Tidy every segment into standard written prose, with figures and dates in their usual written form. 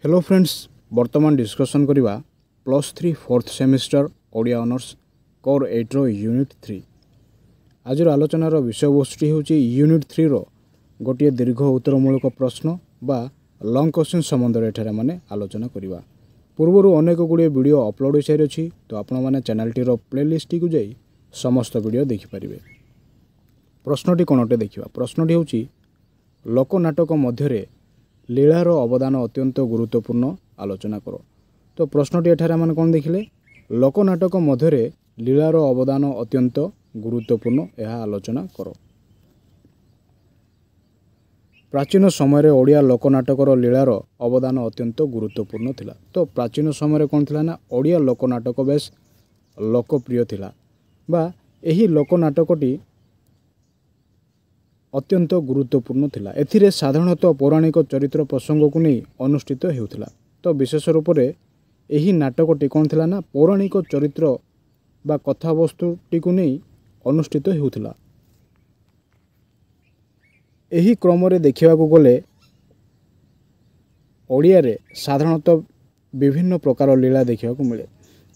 Hello friends, वर्तमान discussion करवा +3 fourth semester Odia honours core 8 रो unit 3। आज आलोचनार विषय वस्तुटी हूँ यूनिट 3 रो गोटे दीर्घ उत्तरमूलक प्रश्न बा लंग क्वेश्चन संबंध में माने आलोचना करवा। पूर्वर अनेक गुड़े वीडियो अपलोड हो सारी अच्छी, तो आपण मैंने चैनलटी प्लेलिस्ट को जाई समस्त वीडियो देखिपारे। प्रश्नटी कौनटे देखा। प्रश्नटी हूँ लोकनाटक मध्य लीलार अवदान अत्यंत गुरुत्वपूर्ण आलोचना कर। तो प्रश्नटी एठारे आम कौन देखिले, लोकनाटक मध्य लीलार अवदान अत्यंत गुरुत्वपूर्ण यह आलोचना कर। प्राचीन समय ओडिया लोकनाटकर लीलार अवदान अत्यंत गुरुत्वपूर्ण थिला। तो प्राचीन समय कौन थिला ना, ओडिया लोकनाटक बेस लोकप्रिय थिला बा एही लोकनाटकटी अत्यंत गुरुत्वपूर्ण थिला। एथिरे साधारणतः पौराणिक चरित्र प्रसंग को नहीं अनुष्ठित हेउथिला। तो विशेष रूप से यही नाटकटी कौन थिला ना, पौराणिक चरित्र बा कथावस्तुटी को नहीं अनुष्ठित हेउथिला। एही क्रम रे देखिबा को गले ओडिया रे साधारणतः विभिन्न प्रकार लीला देखिबा को मिले।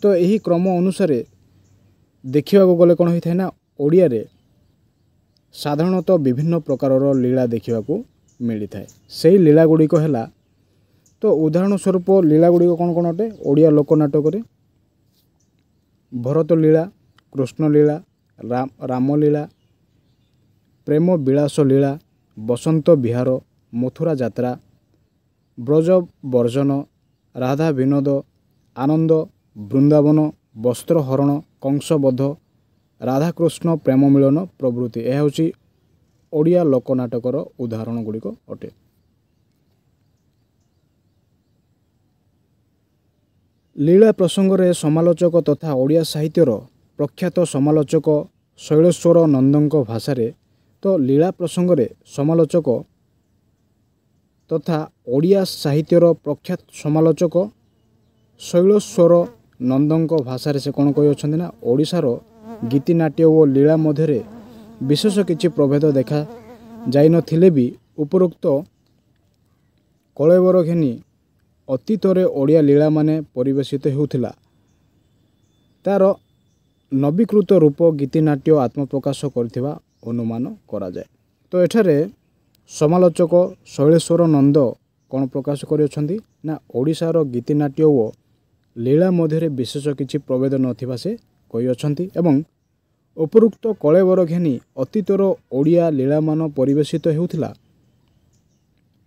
तो यही क्रम अनुसार देखिबा को गले कौन होइथाय ना, ओडिया रे साधारणतः विभिन्न प्रकार लीला देखा मिली थाए। से लीला गुड़िक है, तो उदाहरण स्वरूप लीला गुड़िक कौन कौन अटे ओडिया लोकनाटक रे, भरत लीला, कृष्ण लीला, रामलीला, प्रेम विलास लीला, बसंत विहार, मथुरा यात्रा, ब्रज वर्जन, राधा विनोद, आनंद वृंदावन, वस्त्रहरण, कंसबध, राधाकृष्ण प्रेम मिलन प्रभृति। यह हूँ ओडिया लोकनाटकर उदाहरण गुड़िक अटे। लीला प्रसंग रे समालोचक तथा ओडिया साहित्यर प्रख्यात समालोचक शैलेश्वर नंदक भाषारे, तो लीला प्रसंग रे समालोचक तथा ओडिया साहित्यर प्रख्यात समालोचक शैलेश्वर नंदक भाषारे से कौन कही अच्छे ना, ओडिशार गीतिनाट्य और लीला मध्य विशेष किसी प्रभेद देखा जाई नथिले भी उपरोक्त कलेवर घेनी अतीत ओडिया लीला माने परिवेशित होउथिला तार नवीकृत रूप गीतिनाट्य आत्मप्रकाश करथिबा अनुमान करा जाए। तो एठारे समालोचक शैलेश्वर नंद कौन प्रकाश करियछंती ना, ओडिशार गीतिनाट्य और लीला मध्य विशेष किसी प्रभेद नथिबा से कही अछंती एवं उपरोक्त कलेवर घेनी अतीतर ओडिया लीला मान परिवेशित हेउथिला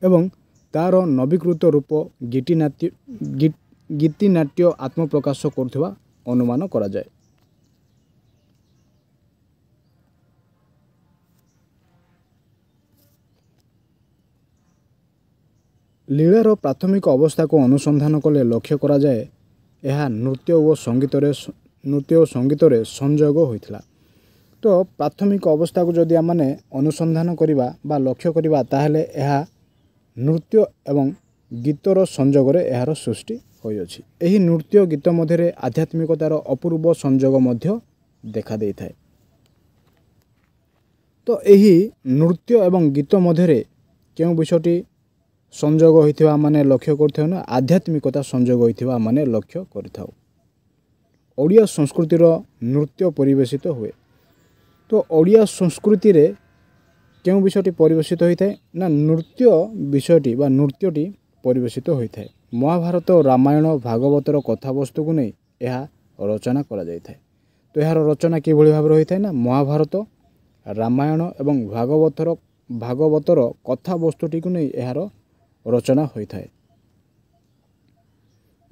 एवं तार नवीकृत रूप गीतिनाट्य आत्मप्रकाश करथिबा अनुमान करा जाए। लीलार प्राथमिक अवस्था को अनुसंधान कले लक्ष्य करा जाए यह नृत्य और संगीत रे संयोग होइथिला। तो प्राथमिक अवस्था को जदि आमने अनुसंधान करिबा बा लक्ष्य करिबा, ताहले यह नृत्य एवं गीतर संयोग रे यार सृष्टि होई अछि। एही नृत्य गीत मध्य आध्यात्मिकतार अपूर्व संयोग मध्य देखा देई थाए। तो एही नृत्य एवं गीत मध्य केउ विषयटी संयोग होइथिबा माने लक्ष्य करथाउ ना, आध्यात्मिकता संयोग होइथिबा माने लक्ष्य करथाउ। ओडिया संस्कृतिर नृत्य परिवेशित हुए। तो ओडिया संस्कृति रे केउ विषयटी परिवेशित होता है ना, नृत्य विषयटी बा नृत्यटी परिवेशित होता है। महाभारत रामायण भागवतर कथावस्तु को नहीं यह रचना करा जायथाय। तो यार रचना किभଳି भाव होता है ना, महाभारत रामायण एवं भागवतर कथावस्तुटी को नहीं यार रचना होता है।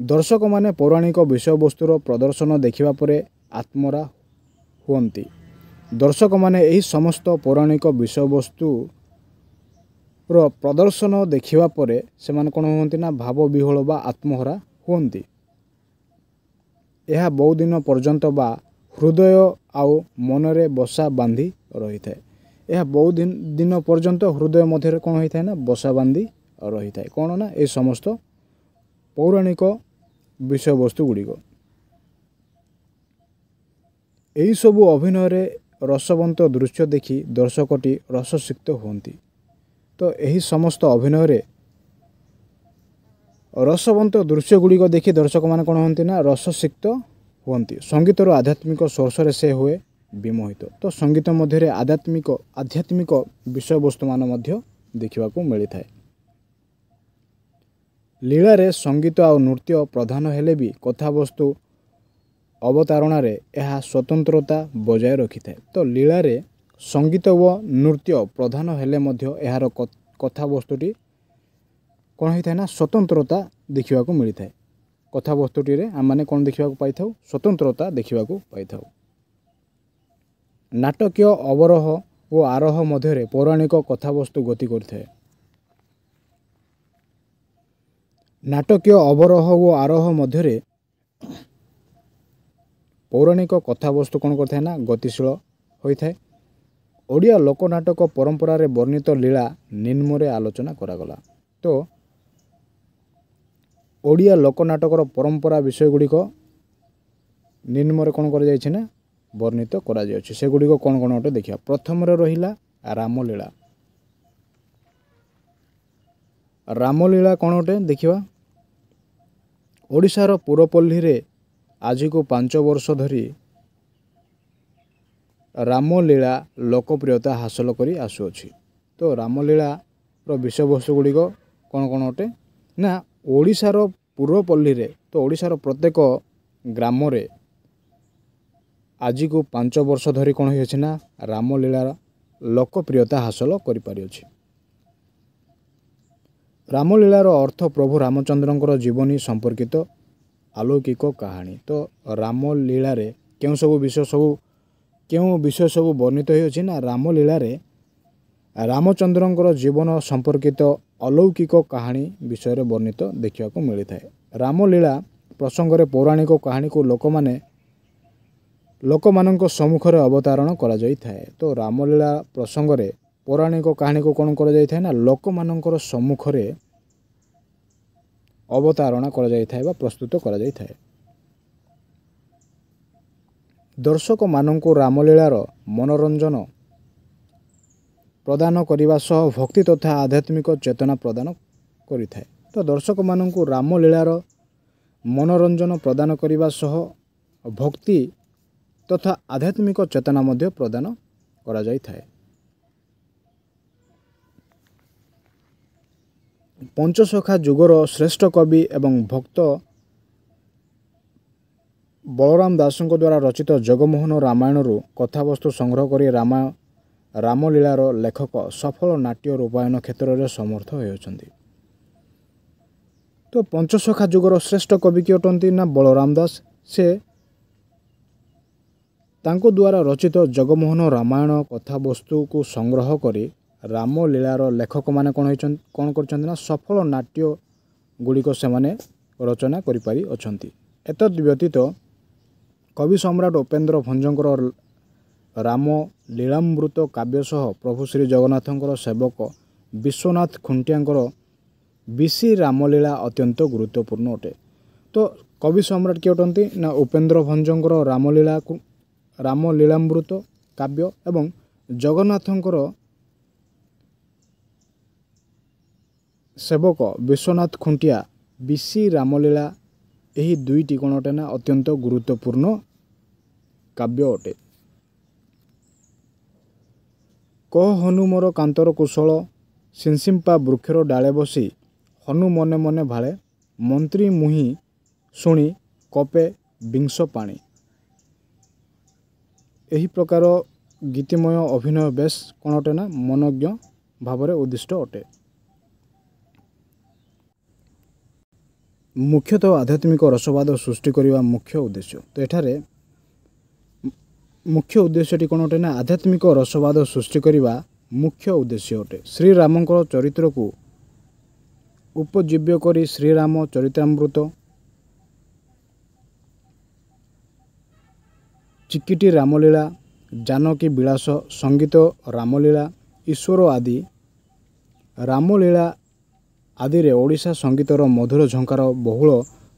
दर्शक माने पौराणिक विषय वस्तुर प्रदर्शन देखिबा परे आत्मरा हुअन्ति। दर्शक माने एही समस्त पौराणिक विषय वस्तु रो प्रदर्शन देखिबा परे से माने कोन हुअन्ति ना, भाव विह्वल बा आत्महरा हुअन्ति। यह बहु दिन पर्यंत बा हृदय आउ मनरे बसा बांधी रही थाए। यह बहु दिन पर्यंत हृदय मध्य कोन होइथाय ना, बसा बांधी रही थाए। कोन ना, ए समस्त पौराणिक विषय वस्तु गुड़िक यही सबु अभिनय रसवंत दृश्य देखि दर्शकटी रससिक्त होती। तो यही समस्त अभिनय ରସବନ୍ତ ଦୃଶ୍ୟଗୁଡ଼ିକ ଦେଖି ଦର୍ଶକମାନେ କ'ଣ ହୁଅନ୍ତି ନା ରସସିକ୍ତ ହୁଅନ୍ତି। ସଙ୍ଗୀତର ଆଧ୍ୟାତ୍ମିକ ସ୍ପର୍ଶରେ ସେ ହୁଏ ବିମୋହିତ। ତ ସଙ୍ଗୀତ ମଧ୍ୟରେ ଆଧ୍ୟାତ୍ମିକ ବିଷୟବସ୍ତୁମାନ ମଧ୍ୟ ଦେଖିବାକୁ ମିଳିଥାଏ। ଲୀଳାରେ ସଙ୍ଗୀତ ଆଉ ନୃତ୍ୟ ପ୍ରଧାନ ହେଲେ ବି କଥାବସ୍ତୁ ଅବତାରଣାରେ ଏହା ସ୍ୱତନ୍ତ୍ରତା ବଜାୟ ରଖିଥାଏ। ତ ଲୀଳାରେ ସଙ୍ଗୀତ ଓ ନୃତ୍ୟ ପ୍ରଧାନ ହେଲେ ମଧ୍ୟ ଏହାର କଥାବସ୍ତୁଟି କ'ଣ ହୋଇଥାଏ ନା ସ୍ୱତନ୍ତ୍ରତା ଦେଖିବାକୁ ମିଳିଥାଏ। କଥାବସ୍ତୁଟିରେ ଆମମାନେ କ'ଣ ଦେଖିବାକୁ ପାଇଥାଉ? ସ୍ୱତନ୍ତ୍ରତା ଦେଖିବାକୁ ପାଇଥାଉ। ନାଟକୀୟ ଅବରୋହ ଓ ଆରୋହ ମଧ୍ୟରେ ପୌରାଣିକ କଥାବସ୍ତୁ ଗତି କରିଥାଏ। ନାଟକୀୟ ଅବରୋହ ଓ ଆରୋହ ମଧ୍ୟରେ ପୌରାଣିକ କଥାବସ୍ତୁ କ'ଣ କରିଥାଏ ନା ଗତିଶୀଳ ହୋଇଥାଏ। ଓଡ଼ିଆ ଲୋକନାଟକ ପରମ୍ପରାରେ ବର୍ଣ୍ଣିତ ଲୀଳା ନିମ୍ନରେ ଆଲୋଚନା କରାଗଲା। ତ ଓଡ଼ିଆ ଲୋକନାଟକର ପରମ୍ପରା ବିଷୟଗୁଡ଼ିକ ନିମ୍ନରେ କ'ଣ କରାଯାଇଛି ନା ବର୍ଣ୍ଣିତ କରାଯାଉଛି। ସେଗୁଡ଼ିକ କ'ଣ କ'ଣ ଅଟେ ଦେଖିବା। ପ୍ରଥମରେ ରହିଲା ରାମଲୀଳା। ରାମଲୀଳା କ'ଣ ଅଟେ ଦେଖିବା। ଓଡ଼ିଶାର ପୁରପଲ୍ଲୀରେ ଆଜିକୁ 5 ବର୍ଷ ଧରି ରାମଲୀଳା ଲୋକପ୍ରିୟତା ହାସଲ କରି ଆସୁଅଛି। ତ ରାମଲୀଳାର ବିଷୟବସ୍ତୁ ଗୁଡ଼ିକ କ'ଣ କ'ଣ ଅଟେ ନା ଓଡ଼ିଶାର ପୁରପଲ୍ଲୀରେ ତ ଓଡ଼ିଶାର ପ୍ରତ୍ୟେକ ଗ୍ରାମରେ ଆଜିକୁ 5 ବର୍ଷ ଧରି କ'ଣ ହୋଇଅଛି ନା ରାମଲୀଳାର ଲୋକପ୍ରିୟତା ହାସଲ କରିପାରିଅଛି। ରାମଲୀଳାର ଅର୍ଥ ପ୍ରଭୁ ରାମଚନ୍ଦ୍ରଙ୍କର ଜୀବନୀ ସମ୍ପର୍କିତ ଆଲୌକିକ କାହାଣୀ। ତ ରାମଲୀଳାରେ କେଉଁ ବିଷୟ ସବୁ ବର୍ଣ୍ଣିତ ହୋଇଅଛି ନା ରାମଲୀଳାରେ ରାମଚନ୍ଦ୍ରଙ୍କର ଜୀବନ ସମ୍ପର୍କିତ ଅଲୌକିକ କାହାଣୀ ବିଷୟରେ ବର୍ଣ୍ଣିତ ଦେଖିବାକୁ ମିଳିଥାଏ। ରାମଲୀଳା ପ୍ରସଙ୍ଗରେ ପୌରାଣିକ କାହାଣୀକୁ ଲୋକମାନଙ୍କ ସମ୍ମୁଖରେ ଅବତାରଣ କରାଯାଇଥାଏ। ତ ରାମଲୀଳା ପ୍ରସଙ୍ଗରେ ପୌରାଣିକ କାହାଣୀକୁ କ'ଣ କରାଯାଇଥାଏ ନା ଲୋକମାନଙ୍କର ସମ୍ମୁଖରେ ଅବତାରଣ କରାଯାଇଥାଏ ବା ପ୍ରସ୍ତୁତ କରାଯାଇଥାଏ। ଦର୍ଶକମାନଙ୍କୁ ରାମଲୀଳାର ମନୋରଞ୍ଜନ ପ୍ରଦାନ କରିବା ସହ ଭକ୍ତି ତଥା ଆଧ୍ୟାତ୍ମିକ ଚେତନା ପ୍ରଦାନ କରିଥାଏ। ତ ଦର୍ଶକମାନଙ୍କୁ ରାମଲୀଳାର ମନୋରଞ୍ଜନ ପ୍ରଦାନ କରିବା ସହ ଭକ୍ତି ତଥା ଆଧ୍ୟାତ୍ମିକ ଚେତନା ମଧ୍ୟ ପ୍ରଦାନ କରାଯାଇଥାଏ। ପଞ୍ଚସଖା ଯୁଗର ଶ୍ରେଷ୍ଠ କବି ଏବଂ ଭକ୍ତ ବଳରାମ ଦାସଙ୍କ ଦ୍ୱାରା ରଚିତ ଜଗମୋହନ ରାମାୟଣରୁ କଥାବସ୍ତୁ ସଂଗ୍ରହ କରି ରାମଲୀଳାର ଲେଖକ ସଫଳ ନାଟ୍ୟ ରୂପାୟନ କ୍ଷେତ୍ରରେ ସମର୍ଥ ହେଉଛନ୍ତି। ତ ପଞ୍ଚସଖା ଯୁଗର ଶ୍ରେଷ୍ଠ କବି କିଏ ଅଟନ୍ତି ନା ବଳରାମ ଦାସ। ସେ ତାଙ୍କ ଦ୍ୱାରା ରଚିତ ଜଗମୋହନ ରାମାୟଣ କଥାବସ୍ତୁକୁ ସଂଗ୍ରହ କରି ରାମଲୀଳାର ଲେଖକମାନେ କ'ଣ କରିଛନ୍ତି ନା ସଫଳ ନାଟ୍ୟ ଗୁଡ଼ିକ ସେମାନେ ରଚନା କରିପାରିଅଛନ୍ତି। ଏତଦ୍ ବ୍ୟତୀତ କବି ସମ୍ରାଟ ଉପେନ୍ଦ୍ର ଭଞ୍ଜଙ୍କର ରାମ ଲୀଳାମୃତ କାବ୍ୟ ସହ ପ୍ରଭୁ ଶ୍ରୀ ଜଗନ୍ନାଥଙ୍କର ସେବକ ବିଶ୍ୱନାଥ ଖୁଣ୍ଟିଆଙ୍କର ବିଶି ରାମଲୀଳା ଅତ୍ୟନ୍ତ ଗୁରୁତ୍ୱପୂର୍ଣ୍ଣ ଅଟେ। ତ କବି ସମ୍ରାଟ କିଏ ଅଟନ୍ତି ନା ଉପେନ୍ଦ୍ର ଭଞ୍ଜଙ୍କର ରାମ ଲୀଳାମୃତ କାବ୍ୟ ଏବଂ ଜଗନ୍ନାଥଙ୍କର ସେବକ ବିଶ୍ୱନାଥ ଖୁଣ୍ଟିଆ ବିଶି ରାମଲୀଳା ଏହି ଦୁଇଟି କ'ଣ ଅଟେ ନା ଅତ୍ୟନ୍ତ ଗୁରୁତ୍ୱପୂର୍ଣ୍ଣ କାବ୍ୟ ଅଟେ। କହ ହନୁ ମୋର କାନ୍ତର କୁଶଳ ସିଂସିମ୍ପା ବୃକ୍ଷର ଡାଳେ ବସି ହନୁ ମନେ ମନେ ଭାଳେ ମନ୍ତ୍ରୀ ମୁହିଁ ଶୁଣି କପେ ବିଂଶ ପାଣି। ଏହି ପ୍ରକାର ଗୀତିମୟ ଅଭିନୟ ବେଶ କ'ଣ ଅଟେ ନା ମନୋଜ୍ଞ ଭାବରେ ଉଦ୍ଦିଷ୍ଟ ଅଟେ। ମୁଖ୍ୟତଃ ଆଧ୍ୟାତ୍ମିକ ରସବାଦ ସୃଷ୍ଟି କରିବା ମୁଖ୍ୟ ଉଦ୍ଦେଶ୍ୟ। ତ ଏଠାରେ ମୁଖ୍ୟ ଉଦ୍ଦେଶ୍ୟଟି କ'ଣ ଅଟେ ନା ଆଧ୍ୟାତ୍ମିକ ରସବାଦ ସୃଷ୍ଟି କରିବା ମୁଖ୍ୟ ଉଦ୍ଦେଶ୍ୟ ଅଟେ। ଶ୍ରୀରାମଙ୍କର ଚରିତ୍ରକୁ ଉପଜୀବ୍ୟ କରି ଶ୍ରୀରାମ ଚରିତାମୃତ ଚିକିଟି ରାମଲୀଳା ଜାନକୀ ବିଳାସ ସଙ୍ଗୀତ ରାମଲୀଳା ଈଶ୍ୱର ଆଦି ରାମଲୀଳା ଆଦିରେ ଓଡ଼ିଶା ସଙ୍ଗୀତର ମଧୁର ଝଙ୍କାର ବହୁଳ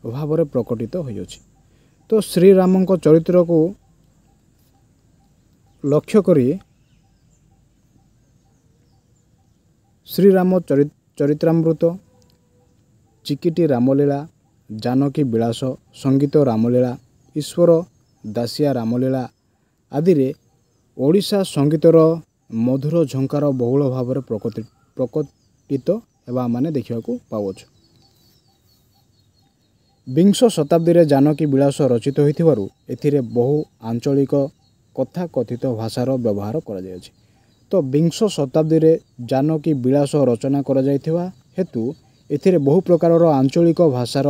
ଭାବରେ ପ୍ରକଟିତ ହୋଇଅଛି। ତ ଶ୍ରୀରାମଙ୍କ ଚରିତ୍ରକୁ ଲକ୍ଷ୍ୟ କରି ଶ୍ରୀରାମ ଚରିତାମୃତ ଚିକିଟି ରାମଲୀଳା, ଜାନକୀ ବିଳାସ, ସଙ୍ଗୀତ ରାମଲୀଳା, ଈଶ୍ୱର ଦାସିଆ ରାମଲୀଳା ଆଦିରେ ଓଡ଼ିଶା ସଙ୍ଗୀତର ମଧୁର ଝଙ୍କାର ବହୁଳ ଭାବରେ ପ୍ରକଟିତ ହେବା ମାନେ ଦେଖିବାକୁ ପାଉଛୁ। ବିଂଶ ଶତାବ୍ଦୀରେ ଜାନକୀ ବିଳାସ ରଚିତ ହୋଇଥିବାରୁ ଏଥିରେ ବହୁ ଆଞ୍ଚଳିକ କଥାକଥିତ ଭାଷାର ବ୍ୟବହାର କରାଯାଇଅଛି। ତ ବିଂଶ ଶତାବ୍ଦୀରେ ଜାନକୀ ବିଳାସ ରଚନା କରାଯାଇଥିବା ହେତୁ ଏଥିରେ ବହୁ ପ୍ରକାରର ଆଞ୍ଚଳିକ ଭାଷାର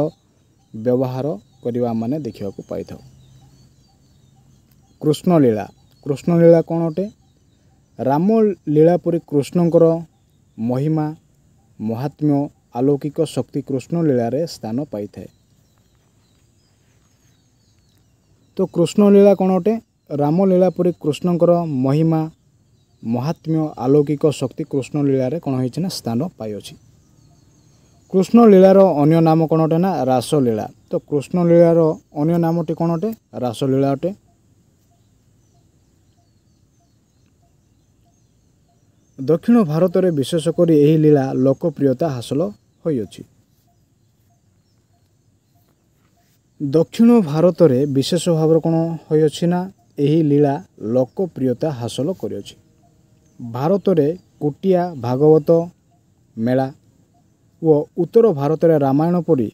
ବ୍ୟବହାର କରିବା ମାନେ ଦେଖିବାକୁ ପାଇଥାଉ। କୃଷ୍ଣଲୀଳା। କୃଷ୍ଣଲୀଳା କ'ଣ ଅଟେ? ରାମଲୀଳା ପରି କୃଷ୍ଣଙ୍କର ମହିମା ମହାତ୍ମ୍ୟ ଆଲୌକିକ ଶକ୍ତି କୃଷ୍ଣଲୀଳାରେ ସ୍ଥାନ ପାଇଥାଏ। ତ କୃଷ୍ଣଲୀଳା କ'ଣ ଅଟେ? ରାମଲୀଳା ପରି କୃଷ୍ଣଙ୍କର ମହିମା ମହାତ୍ମ୍ୟ ଆଲୌକିକ ଶକ୍ତି କୃଷ୍ଣଲୀଳାରେ କ'ଣ ହୋଇଛି ନା ସ୍ଥାନ ପାଇଅଛି। କୃଷ୍ଣଲୀଳାର ଅନ୍ୟ ନାମ କ'ଣ ଅଟେ ନା ରାସଲୀଳା। ତ କୃଷ୍ଣଲୀଳାର ଅନ୍ୟ ନାମଟି କ'ଣ ଅଟେ? ରାସଲୀଳା ଅଟେ। ଦକ୍ଷିଣ ଭାରତରେ ବିଶେଷ କରି ଏହି ଲୀଳା ଲୋକପ୍ରିୟତା ହାସଲ ହୋଇଅଛି। ଦକ୍ଷିଣ ଭାରତରେ ବିଶେଷ ଭାବରେ କ'ଣ ହୋଇଅଛି ନା ଏହି ଲୀଳା ଲୋକପ୍ରିୟତା ହାସଲ କରିଅଛି। ଭାରତରେ କୁଟିଆ ଭାଗବତ ମେଳା ଓ ଉତ୍ତର ଭାରତରେ ରାମାୟଣ ପରି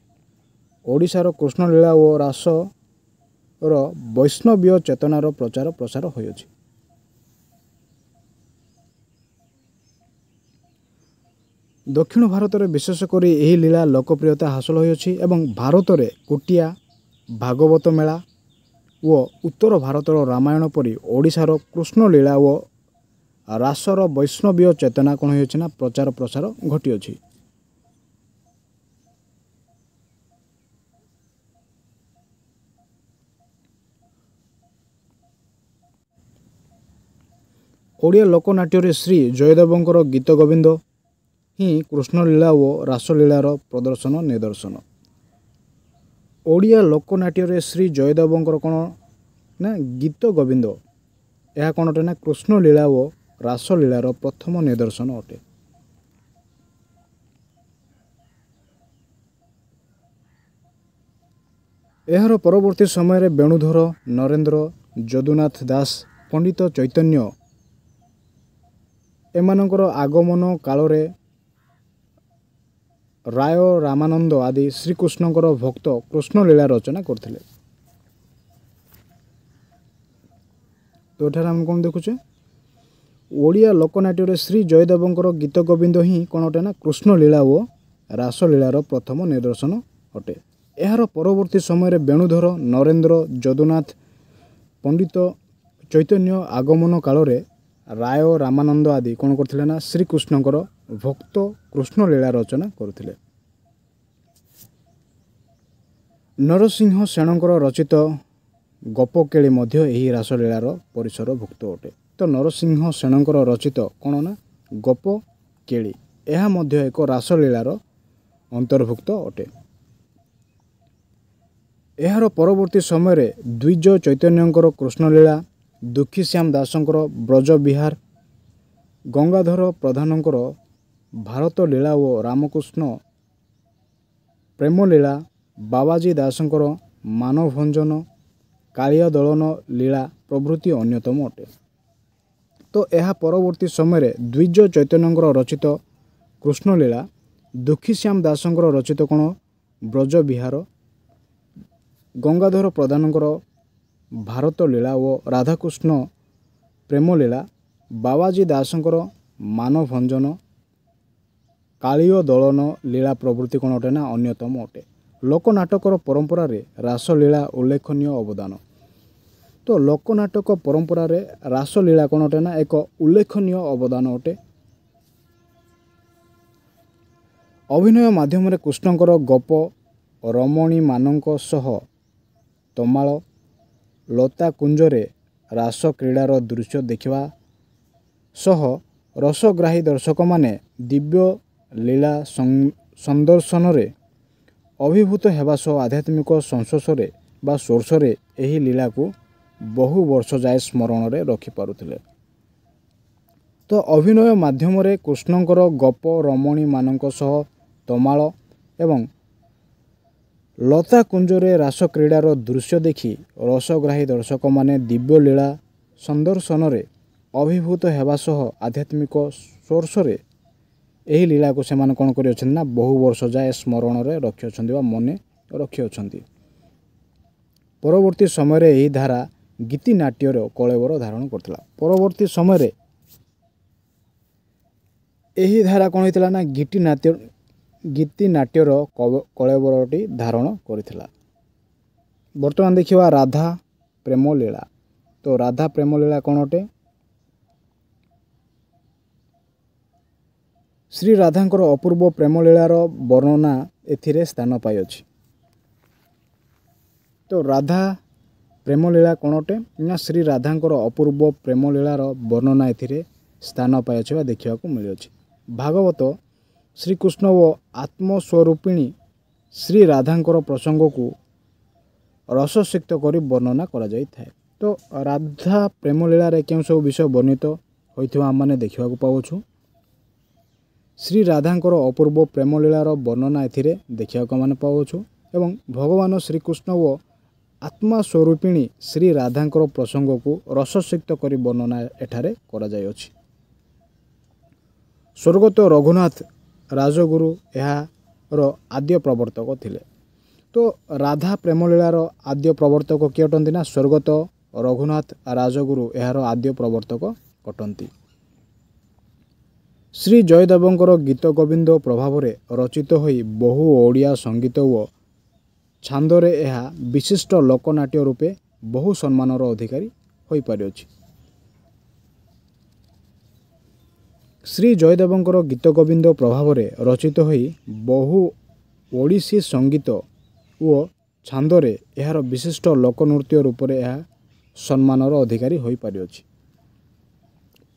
ଓଡ଼ିଶାର କୃଷ୍ଣଲୀଳା ଓ ରାସର ବୈଷ୍ଣବୀୟ ଚେତନାର ପ୍ରଚାର ପ୍ରସାର ହୋଇଅଛି। ଦକ୍ଷିଣ ଭାରତରେ ବିଶେଷ କରି ଏହି ଲୀଳା ଲୋକପ୍ରିୟତା ହାସଲ ହୋଇଅଛି ଏବଂ ଭାରତରେ କୁଟିଆ ଭାଗବତ ମେଳା ଓ ଉତ୍ତର ଭାରତର ରାମାୟଣ ପରି ଓଡ଼ିଶାର କୃଷ୍ଣଲୀଳା ଓ ରାସର ବୈଷ୍ଣବୀୟ ଚେତନା କ'ଣ ହୋଇଅଛି ନା ପ୍ରଚାର ପ୍ରସାର ଘଟିଅଛି। ଓଡ଼ିଆ ଲୋକନାଟ୍ୟରେ ଶ୍ରୀ ଜୟଦେବଙ୍କର ଗୀତ ଗୋବିନ୍ଦ ହିଁ କୃଷ୍ଣଲୀଳା ଓ ରାସଲୀଳାର ପ୍ରଦର୍ଶନ ନିଦର୍ଶନ। ଓଡ଼ିଆ ଲୋକନାଟ୍ୟରେ ଶ୍ରୀ ଜୟଦେବଙ୍କର କ'ଣ ନା ଗୀତ ଗୋବିନ୍ଦ ଏହା କ'ଣ ଅଟେ ନା କୃଷ୍ଣଲୀଳା ଓ ରାସଲୀଳାର ପ୍ରଥମ ନିଦର୍ଶନ ଅଟେ। ଏହାର ପରବର୍ତ୍ତୀ ସମୟରେ ବେଣୁଧର ନରେନ୍ଦ୍ର ଯଦୁନାଥ ଦାସ ପଣ୍ଡିତ ଚୈତନ୍ୟ ଏମାନଙ୍କର ଆଗମନ କାଳରେ ରାୟ ରାମାନନ୍ଦ ଆଦି ଶ୍ରୀକୃଷ୍ଣଙ୍କର ଭକ୍ତ କୃଷ୍ଣଲୀଳା ରଚନା କରିଥିଲେ। ତ ଏଠାରେ ଆମେ କ'ଣ ଦେଖୁଛେ? ଓଡ଼ିଆ ଲୋକନାଟ୍ୟରେ ଶ୍ରୀ ଜୟଦେବଙ୍କର ଗୀତ ଗୋବିନ୍ଦ ହିଁ କ'ଣ ଅଟେ ନା କୃଷ୍ଣଲୀଳା ଓ ରାସଲୀଳାର ପ୍ରଥମ ନିଦର୍ଶନ ଅଟେ। ଏହାର ପରବର୍ତ୍ତୀ ସମୟରେ ବେଣୁଧର ନରେନ୍ଦ୍ର ଯଦୁନାଥ ପଣ୍ଡିତ ଚୈତନ୍ୟ ଆଗମନ କାଳରେ ରାୟ ରାମାନନ୍ଦ ଆଦି କ'ଣ କରିଥିଲେ ନା ଶ୍ରୀକୃଷ୍ଣଙ୍କର ଭକ୍ତ କୃଷ୍ଣଲୀଳା ରଚନା କରୁଥିଲେ। ନରସିଂହ ସେଣଙ୍କର ରଚିତ ଗପକେଳି ମଧ୍ୟ ଏହି ରାସଲୀଳାର ପରିସରଭୁକ୍ତ ଅଟେ। ତ ନରସିଂହ ସେଣଙ୍କର ରଚିତ କ'ଣ ନା ଗପକେଳି ଏହା ମଧ୍ୟ ଏକ ରାସଲୀଳାର ଅନ୍ତର୍ଭୁକ୍ତ ଅଟେ। ଏହାର ପରବର୍ତ୍ତୀ ସମୟରେ ଦ୍ୱିଜ ଚୈତନ୍ୟଙ୍କର କୃଷ୍ଣଲୀଳା, ଦୁଃଖୀଶ୍ୟାମ ଦାସଙ୍କର ବ୍ରଜବିହାର, ଗଙ୍ଗାଧର ପ୍ରଧାନଙ୍କର ଭାରତ ଲୀଳା ଓ ରାମକୃଷ୍ଣ ପ୍ରେମଲୀଳା, ବାବାଜୀ ଦାସଙ୍କର ମାନଭଞ୍ଜନ, କାଳିଆ ଦଳନ ଲୀଳା ପ୍ରଭୃତି ଅନ୍ୟତମ ଅଟେ। ତ ଏହା ପରବର୍ତ୍ତୀ ସମୟରେ ଦ୍ୱିଜ ଚୈତନ୍ୟଙ୍କର ରଚିତ କୃଷ୍ଣଲୀଳା, ଦୁଃଖୀଶ୍ୟାମ ଦାସଙ୍କର ରଚିତ କ'ଣ ବ୍ରଜବିହାର, ଗଙ୍ଗାଧର ପ୍ରଧାନଙ୍କର ଭାରତ ଲୀଳା ଓ ରାଧାକୃଷ୍ଣ ପ୍ରେମଲୀଳା, ବାବାଜୀ ଦାସଙ୍କର ମାନଭଞ୍ଜନ, କାଳିୟ ଦଳନ ଲୀଳା ପ୍ରଭୃତି କ'ଣ ଅଟେ ନା ଅନ୍ୟତମ ଅଟେ। ଲୋକନାଟକର ପରମ୍ପରାରେ ରାସଲୀଳା ଉଲ୍ଲେଖନୀୟ ଅବଦାନ। ତ ଲୋକନାଟକ ପରମ୍ପରାରେ ରାସଲୀଳା କ'ଣ ଅଟେ ନା ଏକ ଉଲ୍ଲେଖନୀୟ ଅବଦାନ ଅଟେ। ଅଭିନୟ ମାଧ୍ୟମରେ କୃଷ୍ଣଙ୍କର ଗପ ରମଣୀମାନଙ୍କ ସହ ତମାଳ ଲତାକୁଞ୍ଜରେ ରାସ କ୍ରୀଡ଼ାର ଦୃଶ୍ୟ ଦେଖିବା ସହ ରସଗ୍ରାହୀ ଦର୍ଶକମାନେ ଦିବ୍ୟ ଲୀଳା ସନ୍ଦର୍ଶନରେ ଅଭିଭୂତ ହେବା ସହ ଆଧ୍ୟାତ୍ମିକ ସଂସ୍ପର୍ଶରେ ବା ସ୍ପର୍ଶରେ ଏହି ଲୀଳାକୁ ବହୁ ବର୍ଷ ଯାଏ ସ୍ମରଣରେ ରଖିପାରୁଥିଲେ। ତ ଅଭିନୟ ମାଧ୍ୟମରେ କୃଷ୍ଣଙ୍କର ଗପ ରମଣୀମାନଙ୍କ ସହ ତମାଳ ଏବଂ ଲତା କୁଞ୍ଜରେ ରାସକ୍ରୀଡ଼ାର ଦୃଶ୍ୟ ଦେଖି ରସଗ୍ରାହୀ ଦର୍ଶକମାନେ ଦିବ୍ୟ ଲୀଳା ସନ୍ଦର୍ଶନରେ ଅଭିଭୂତ ହେବା ସହ ଆଧ୍ୟାତ୍ମିକ ସ୍ପର୍ଶରେ ଏହି ଲୀଳାକୁ ସେମାନେ କ'ଣ କରିଅଛନ୍ତି ନା ବହୁ ବର୍ଷ ଯାଏ ସ୍ମରଣରେ ରଖିଅଛନ୍ତି ବା ମନେ ରଖିଅଛନ୍ତି। ପରବର୍ତ୍ତୀ ସମୟରେ ଏହି ଧାରା ଗୀତିନାଟ୍ୟର କଳେବର ଧାରଣ କରିଥିଲା। ପରବର୍ତ୍ତୀ ସମୟରେ ଏହି ଧାରା କ'ଣ ହେଇଥିଲା ନା ଗୀତିନାଟ୍ୟର କଳେବରଟି ଧାରଣ କରିଥିଲା। ବର୍ତ୍ତମାନ ଦେଖିବା ରାଧା ପ୍ରେମ ଲୀଳା। ତ ରାଧା ପ୍ରେମ ଲୀଳା କ'ଣ ଅଟେ? ଶ୍ରୀ ରାଧାଙ୍କର ଅପୂର୍ବ ପ୍ରେମ ଲୀଳାର ବର୍ଣ୍ଣନା ଏଥିରେ ସ୍ଥାନ ପାଇଅଛି। ତ ରାଧା ପ୍ରେମ ଲୀଳା କ'ଣ ଅଟେ ନା ଶ୍ରୀ ରାଧାଙ୍କର ଅପୂର୍ବ ପ୍ରେମ ଲୀଳାର ବର୍ଣ୍ଣନା ଏଥିରେ ସ୍ଥାନ ପାଇଅଛି ବା ଦେଖିବାକୁ ମିଳିଅଛି। ଭାଗବତ ଶ୍ରୀକୃଷ୍ଣ ଓ ଆତ୍ମସ୍ୱରୂପିଣୀ ଶ୍ରୀ ରାଧାଙ୍କର ପ୍ରସଙ୍ଗକୁ ରସସିକ୍ତ କରି ବର୍ଣ୍ଣନା କରାଯାଇଥାଏ। ତ ରାଧା ପ୍ରେମ ଲୀଳାରେ କେଉଁ ସବୁ ବିଷୟ ବର୍ଣ୍ଣିତ ହୋଇଥିବା ଆମମାନେ ଦେଖିବାକୁ ପାଉଛୁ। ଶ୍ରୀ ରାଧାଙ୍କର ଅପୂର୍ବ ପ୍ରେମ ଲୀଳାର ବର୍ଣ୍ଣନା ଏଥିରେ ଦେଖିବାକୁ ଆମେ ପାଉଛୁ ଏବଂ ଭଗବାନ ଶ୍ରୀକୃଷ୍ଣ ଓ ଆତ୍ମା ସ୍ୱରୂପିଣୀ ଶ୍ରୀ ରାଧାଙ୍କର ପ୍ରସଙ୍ଗକୁ ରସସିକ୍ତ କରି ବର୍ଣ୍ଣନା ଏଠାରେ କରାଯାଇଅଛି। ସ୍ୱର୍ଗତ ରଘୁନାଥ ରାଜଗୁରୁ ଏହାର ଆଦ୍ୟ ପ୍ରବର୍ତ୍ତକ ଥିଲେ। ତ ରାଧା ପ୍ରେମ ଲୀଳାର ଆଦ୍ୟ ପ୍ରବର୍ତ୍ତକ କିଏ ଅଟନ୍ତି ନା ସ୍ୱର୍ଗତ ରଘୁନାଥ ରାଜଗୁରୁ ଏହାର ଆଦ୍ୟ ପ୍ରବର୍ତ୍ତକ ଅଟନ୍ତି। ଶ୍ରୀ ଜୟଦେବଙ୍କର ଗୀତ ଗୋବିନ୍ଦ ପ୍ରଭାବରେ ରଚିତ ହୋଇ ବହୁ ଓଡ଼ିଆ ସଙ୍ଗୀତ ଓ ଛାନ୍ଦରେ ଏହା ବିଶିଷ୍ଟ ଲୋକନାଟ୍ୟ ରୂପେ ବହୁ ସମ୍ମାନର ଅଧିକାରୀ ହୋଇପାରିଅଛି। ଶ୍ରୀ ଜୟଦେବଙ୍କର ଗୀତ ଗୋବିନ୍ଦ ପ୍ରଭାବରେ ରଚିତ ହୋଇ ବହୁ ଓଡ଼ିଶୀ ସଙ୍ଗୀତ ଓ ଛାନ୍ଦରେ ଏହାର ବିଶିଷ୍ଟ ଲୋକନୃତ୍ୟ ରୂପରେ ଏହା ସମ୍ମାନର ଅଧିକାରୀ ହୋଇପାରିଅଛି।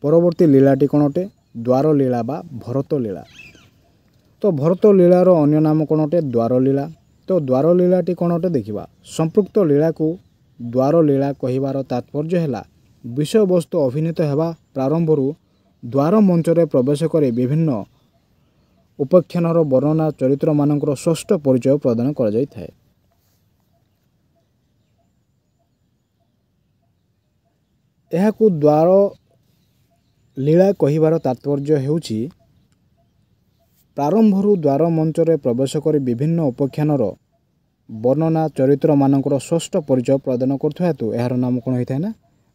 ପରବର୍ତ୍ତୀ ଲୀଳାଟି କ'ଣ ଅଟେ? ଦ୍ୱାର ଲୀଳା ବା ଭରତ ଲୀଳା। ତ ଭରତ ଲୀଳାର ଅନ୍ୟ ନାମ କ'ଣ ଅଟେ? ଦ୍ୱାର ଲୀଳା। ତ ଦ୍ୱାର ଲୀଳାଟି କ'ଣ ଅଟେ ଦେଖିବା। ସମ୍ପୃକ୍ତ ଲୀଳାକୁ ଦ୍ୱାର ଲୀଳା କହିବାର ତାତ୍ପର୍ଯ୍ୟ ହେଲା ବିଷୟବସ୍ତୁ ଅଭିନୀତ ହେବା ପ୍ରାରମ୍ଭରୁ ଦ୍ୱାର ମଞ୍ଚରେ ପ୍ରବେଶ କରି ବିଭିନ୍ନ ଉପାଖ୍ୟାନର ବର୍ଣ୍ଣନା ଚରିତ୍ରମାନଙ୍କର ସ୍ପଷ୍ଟ ପରିଚୟ ପ୍ରଦାନ କରାଯାଇଥାଏ। ଏହାକୁ ଦ୍ୱାର ଲୀଳା କହିବାର ତାତ୍ପର୍ଯ୍ୟ ହେଉଛି ପ୍ରାରମ୍ଭରୁ ଦ୍ୱାର ମଞ୍ଚରେ ପ୍ରବେଶ କରି ବିଭିନ୍ନ ଉପାଖ୍ୟାନର ବର୍ଣ୍ଣନା ଚରିତ୍ରମାନଙ୍କର ସ୍ପଷ୍ଟ ପରିଚୟ ପ୍ରଦାନ କରୁଥିବା ହେତୁ ଏହାର ନାମ କ'ଣ ହୋଇଥାଏ ନା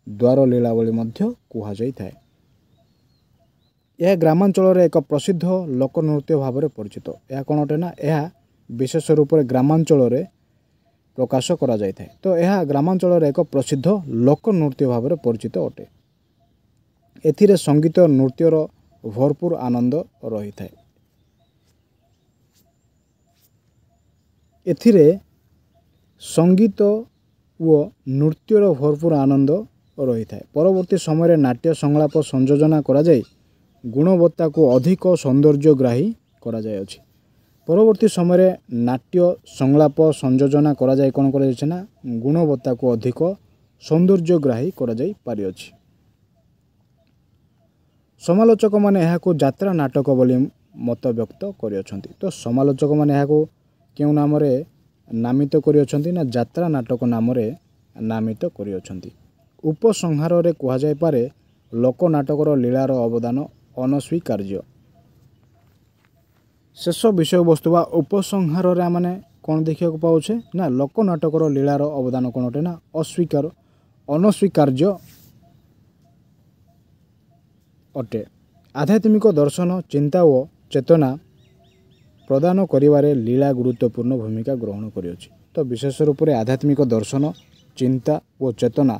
ଦ୍ୱାର ଲୀଳା ବୋଲି ମଧ୍ୟ କୁହାଯାଇଥାଏ। ଏହା ଗ୍ରାମାଞ୍ଚଳରେ ଏକ ପ୍ରସିଦ୍ଧ ଲୋକନୃତ୍ୟ ଭାବରେ ପରିଚିତ। ଏହା କ'ଣ ଅଟେ ନା ଏହା ବିଶେଷ ରୂପରେ ଗ୍ରାମାଞ୍ଚଳରେ ପ୍ରକାଶ କରାଯାଇଥାଏ। ତ ଏହା ଗ୍ରାମାଞ୍ଚଳରେ ଏକ ପ୍ରସିଦ୍ଧ ଲୋକନୃତ୍ୟ ଭାବରେ ପରିଚିତ ଅଟେ। ଏଥିରେ ସଙ୍ଗୀତ ନୃତ୍ୟର ଭରପୁର ଆନନ୍ଦ ରହିଥାଏ। ଏଥିରେ ସଙ୍ଗୀତ ଓ ନୃତ୍ୟର ଭରପୁର ଆନନ୍ଦ ରହିଥାଏ। ପରବର୍ତ୍ତୀ ସମୟରେ ନାଟ୍ୟ ସଂଳାପ ସଂଯୋଜନା କରାଯାଇ ଗୁଣବତ୍ତାକୁ ଅଧିକ ସୌନ୍ଦର୍ଯ୍ୟଗ୍ରାହୀ କରାଯାଇଅଛି। ପରବର୍ତ୍ତୀ ସମୟରେ ନାଟ୍ୟ ସଂଳାପ ସଂଯୋଜନା କରାଯାଇ କ'ଣ କରାଯାଇଛି ନା ଗୁଣବତ୍ତାକୁ ଅଧିକ ସୌନ୍ଦର୍ଯ୍ୟଗ୍ରାହୀ କରାଯାଇ ପାରିଅଛି। ସମାଲୋଚକମାନେ ଏହାକୁ ଯାତ୍ରା ନାଟକ ବୋଲି ମତବ୍ୟକ୍ତ କରିଅଛନ୍ତି। ତ ସମାଲୋଚକମାନେ ଏହାକୁ କେଉଁ ନାମରେ ନାମିତ କରିଅଛନ୍ତି ନା ଯାତ୍ରା ନାଟକ ନାମରେ ନାମିତ କରିଅଛନ୍ତି। ଉପସଂହାରରେ କୁହାଯାଇପାରେ ଲୋକନାଟକର ଲୀଳାର ଅବଦାନ ଅନସ୍ୱୀକାର୍ଯ୍ୟ। ଶେଷ ବିଷୟବସ୍ତୁ ବା ଉପସଂହାରରେ ଆମେ କ'ଣ ଦେଖିବାକୁ ପାଉଛେ ନା ଲୋକନାଟକର ଲୀଳାର ଅବଦାନ କ'ଣ ଅଟେ ନା ଅନସ୍ୱୀକାର୍ଯ୍ୟ ଅଟେ। ଆଧ୍ୟାତ୍ମିକ ଦର୍ଶନ ଚିନ୍ତା ଓ ଚେତନା ପ୍ରଦାନ କରିବାରେ ଲୀଳା ଗୁରୁତ୍ୱପୂର୍ଣ୍ଣ ଭୂମିକା ଗ୍ରହଣ କରିଅଛି। ତ ବିଶେଷ ରୂପରେ ଆଧ୍ୟାତ୍ମିକ ଦର୍ଶନ ଚିନ୍ତା ଓ ଚେତନା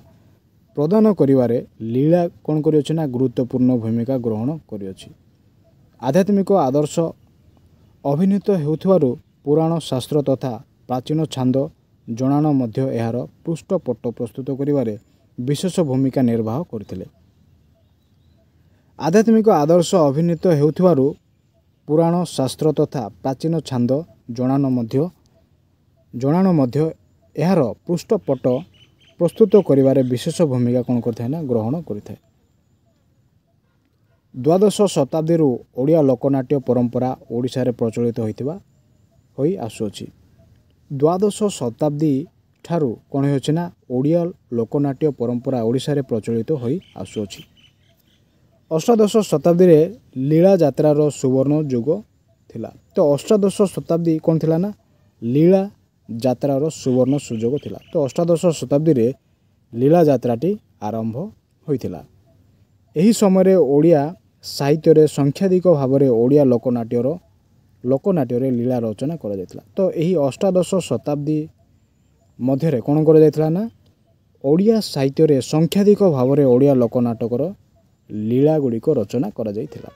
ପ୍ରଦାନ କରିବାରେ ଲୀଳା କ'ଣ କରିଅଛି ନା ଗୁରୁତ୍ୱପୂର୍ଣ୍ଣ ଭୂମିକା ଗ୍ରହଣ କରିଅଛି। ଆଧ୍ୟାତ୍ମିକ ଆଦର୍ଶ ଅଭିନୀତ ହେଉଥିବାରୁ ପୁରାଣ ଶାସ୍ତ୍ର ତଥା ପ୍ରାଚୀନ ଛାନ୍ଦ ଜଣାଣ ମଧ୍ୟ ଏହାର ପୃଷ୍ଠପଟ୍ଟ ପ୍ରସ୍ତୁତ କରିବାରେ ବିଶେଷ ଭୂମିକା ନିର୍ବାହ କରିଥିଲେ। ଆଧ୍ୟାତ୍ମିକ ଆଦର୍ଶ ଅଭିନୀତ ହେଉଥିବାରୁ ପୁରାଣ ଶାସ୍ତ୍ର ତଥା ପ୍ରାଚୀନ ଛାନ୍ଦ ଜଣାଣ ମଧ୍ୟ ଏହାର ପୃଷ୍ଠପଟ୍ଟ ପ୍ରସ୍ତୁତ କରିବାରେ ବିଶେଷ ଭୂମିକା କ'ଣ କରିଥାଏ ନା ଗ୍ରହଣ କରିଥାଏ। ଦ୍ୱାଦଶ ଶତାବ୍ଦୀରୁ ଓଡ଼ିଆ ଲୋକନାଟ୍ୟ ପରମ୍ପରା ଓଡ଼ିଶାରେ ପ୍ରଚଳିତ ହୋଇ ଆସୁଅଛି। ଦ୍ୱାଦଶ ଶତାବ୍ଦୀ ଠାରୁ କ'ଣ ହେଉଛି ନା ଓଡ଼ିଆ ଲୋକନାଟ୍ୟ ପରମ୍ପରା ଓଡ଼ିଶାରେ ପ୍ରଚଳିତ ହୋଇ ଆସୁଅଛି। ଅଷ୍ଟାଦଶ ଶତାବ୍ଦୀରେ ଲୀଳା ଯାତ୍ରାର ସୁବର୍ଣ୍ଣ ଯୁଗ ଥିଲା। ତ ଅଷ୍ଟାଦଶ ଶତାବ୍ଦୀ କ'ଣ ଥିଲା ନା ଲୀଳା ଯାତ୍ରାର ସୁବର୍ଣ୍ଣ ସୁଯୋଗ ଥିଲା। ତ ଅଷ୍ଟାଦଶ ଶତାବ୍ଦୀରେ ଲୀଳା ଯାତ୍ରାଟି ଆରମ୍ଭ ହୋଇଥିଲା। ଏହି ସମୟରେ ଓଡ଼ିଆ ସାହିତ୍ୟରେ ସଂଖ୍ୟାଧିକ ଭାବରେ ଓଡ଼ିଆ ଲୋକନାଟ୍ୟରେ ଲୀଳା ରଚନା କରାଯାଇଥିଲା। ତ ଏହି ଅଷ୍ଟାଦଶ ଶତାବ୍ଦୀ ମଧ୍ୟରେ କ'ଣ କରାଯାଇଥିଲା ନା ଓଡ଼ିଆ ସାହିତ୍ୟରେ ସଂଖ୍ୟାଧିକ ଭାବରେ ଓଡ଼ିଆ ଲୋକନାଟକର ଲୀଳା ଗୁଡ଼ିକ ରଚନା କରାଯାଇଥିଲା।